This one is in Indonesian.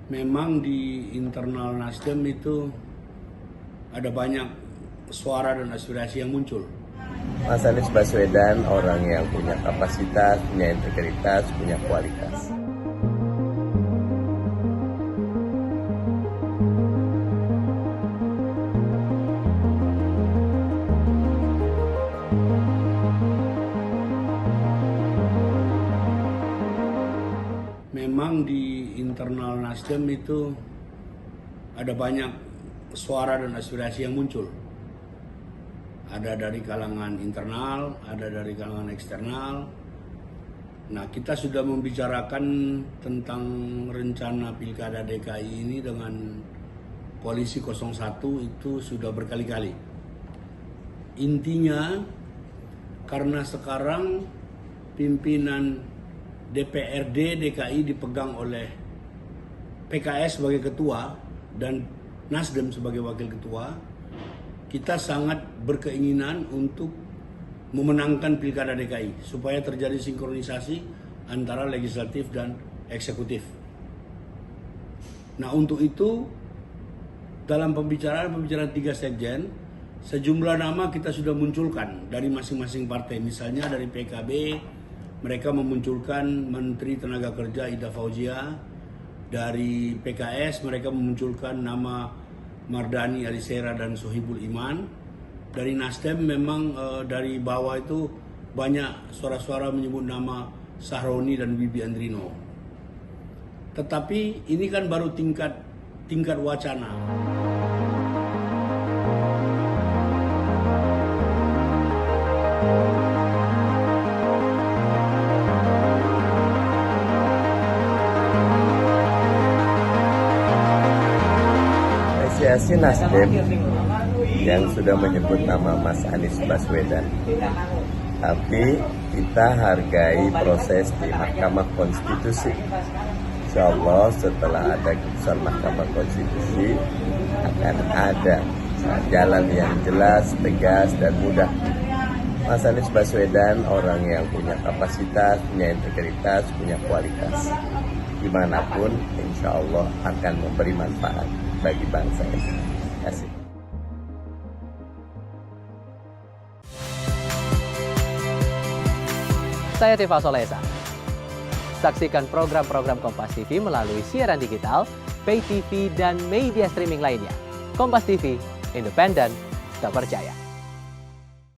Memang di internal Nasdem itu ada banyak suara dan aspirasi yang muncul. Mas Anies Baswedan orang yang punya kapasitas, punya integritas, punya kualitas. Memang di internal Nasdem itu ada banyak suara dan aspirasi yang muncul. Ada dari kalangan internal, ada dari kalangan eksternal. Nah, kita sudah membicarakan tentang rencana Pilkada DKI ini dengan Koalisi 01 itu sudah berkali-kali. Intinya, karena sekarang pimpinan DPRD DKI dipegang oleh PKS sebagai ketua dan Nasdem sebagai wakil ketua, kita sangat berkeinginan untuk memenangkan Pilkada DKI supaya terjadi sinkronisasi antara legislatif dan eksekutif. Nah, untuk itu dalam pembicaraan 3 sekjen, sejumlah nama kita sudah munculkan dari masing-masing partai. Misalnya dari PKB, mereka memunculkan Menteri Tenaga Kerja Ida Fauzia. Dari PKS mereka memunculkan nama Mardani Alisera dan Sohibul Iman. Dari Nasdem memang dari bawah itu banyak suara-suara menyebut nama Sahroni dan Bibi Andrino. Tetapi ini kan baru tingkat wacana. Apresiasi Nasdem yang sudah menyebut nama Mas Anies Baswedan. Tapi kita hargai proses di Mahkamah Konstitusi. Insya Allah setelah ada keputusan Mahkamah Konstitusi akan ada jalan yang jelas, tegas, dan mudah. Mas Anies Baswedan orang yang punya kapasitas, punya integritas, punya kualitas. Dimanapun insya Allah akan memberi manfaat bagi bangsa ini. Terima kasih. Saya Tifa Solesa. Saksikan program-program Kompas TV melalui siaran digital, pay TV, dan media streaming lainnya. Kompas TV, independen, terpercaya.